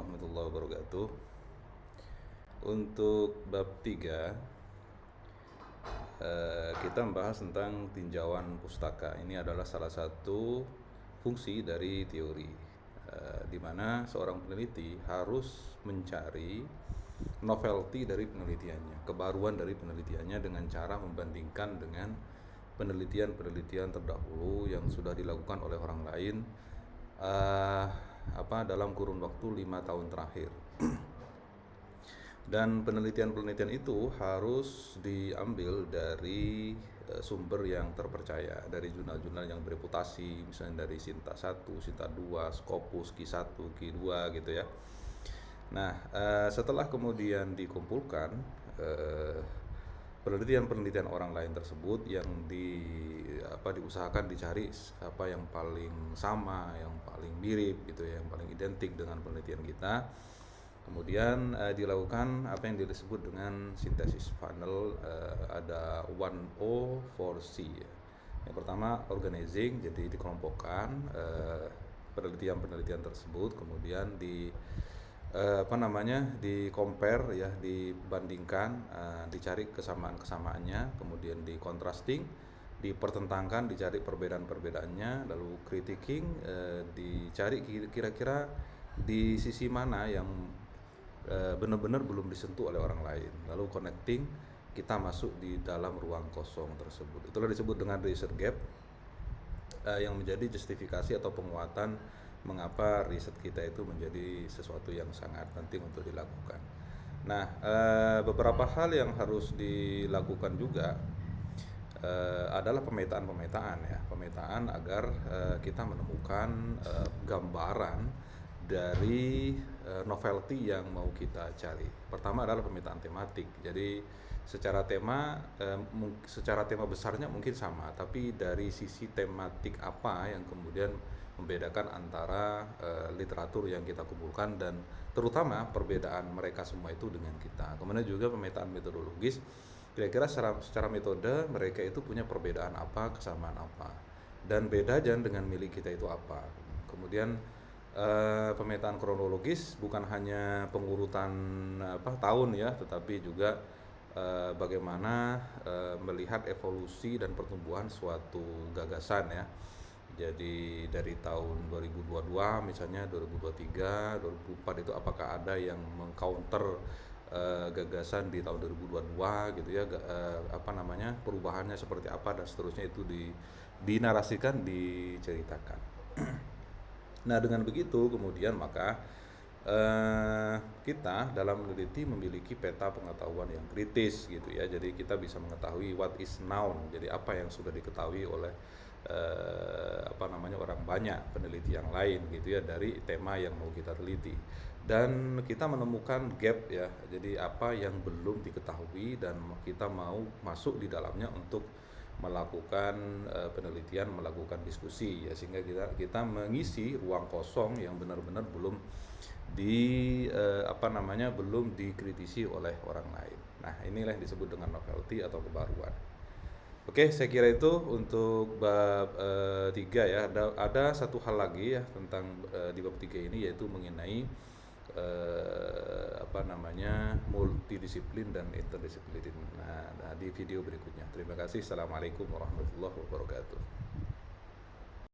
warahmatullahi wabarakatuh. Untuk bab 3 kita membahas tentang tinjauan pustaka. Ini adalah salah satu fungsi dari teori, di mana seorang peneliti harus mencari novelty dari penelitiannya, kebaruan dari penelitiannya dengan cara membandingkan dengan penelitian-penelitian terdahulu yang sudah dilakukan oleh orang lain dalam kurun waktu 5 tahun terakhir. Dan penelitian-penelitian itu harus diambil dari sumber yang terpercaya, dari jurnal-jurnal yang bereputasi, misalnya dari Sinta 1, Sinta 2, Scopus, Q1, Q2 gitu ya. Nah, setelah kemudian dikumpulkan penelitian-penelitian orang lain tersebut yang diusahakan dicari apa yang paling sama, yang paling mirip gitu ya, yang paling identik dengan penelitian kita. Kemudian dilakukan apa yang disebut dengan sintesis funnel. Ada 1O 4C ya. Yang pertama organizing, jadi dikelompokkan penelitian-penelitian tersebut, kemudian di compare ya, dibandingkan, dicari kesamaan-kesamaannya, kemudian di contrasting, dipertentangkan, dicari perbedaan-perbedaannya, lalu critiquing, dicari kira-kira di sisi mana yang benar-benar belum disentuh oleh orang lain, lalu connecting, kita masuk di dalam ruang kosong tersebut. Itulah disebut dengan research gap, yang menjadi justifikasi atau penguatan mengapa riset kita itu menjadi sesuatu yang sangat penting untuk dilakukan. Nah, beberapa hal yang harus dilakukan juga adalah pemetaan ya, pemetaan agar kita menemukan gambaran dari novelty yang mau kita cari. Pertama adalah pemetaan tematik. Jadi secara tema besarnya mungkin sama, tapi dari sisi tematik apa yang kemudian membedakan antara literatur yang kita kumpulkan, dan terutama perbedaan mereka semua itu dengan kita. Kemudian juga pemetaan metodologis, kira-kira secara metode mereka itu punya perbedaan apa, kesamaan apa, dan beda dengan milik kita itu apa. Kemudian pemetaan kronologis, bukan hanya pengurutan tahun ya, tetapi juga bagaimana melihat evolusi dan pertumbuhan suatu gagasan ya. Jadi dari tahun 2022 misalnya, 2023, 2004 itu apakah ada yang mengcounter gagasan di tahun 2022 gitu ya, perubahannya seperti apa dan seterusnya, itu dinarasikan, diceritakan. Nah, dengan begitu kemudian maka kita dalam meneliti memiliki peta pengetahuan yang kritis gitu ya. Jadi kita bisa mengetahui what is known, jadi apa yang sudah diketahui oleh orang banyak peneliti yang lain gitu ya, dari tema yang mau kita teliti. Dan kita menemukan gap ya, jadi apa yang belum diketahui dan kita mau masuk di dalamnya untuk melakukan penelitian, melakukan diskusi ya, sehingga kita mengisi ruang kosong yang benar-benar belum belum dikritisi oleh orang lain. Nah, inilah yang disebut dengan novelty atau kebaruan. Oke, saya kira itu untuk bab 3 ya. Ada satu hal lagi ya tentang di bab 3 ini, yaitu mengenai multidisiplin dan interdisiplin. Nah, di video berikutnya. Terima kasih. Assalamualaikum warahmatullahi wabarakatuh.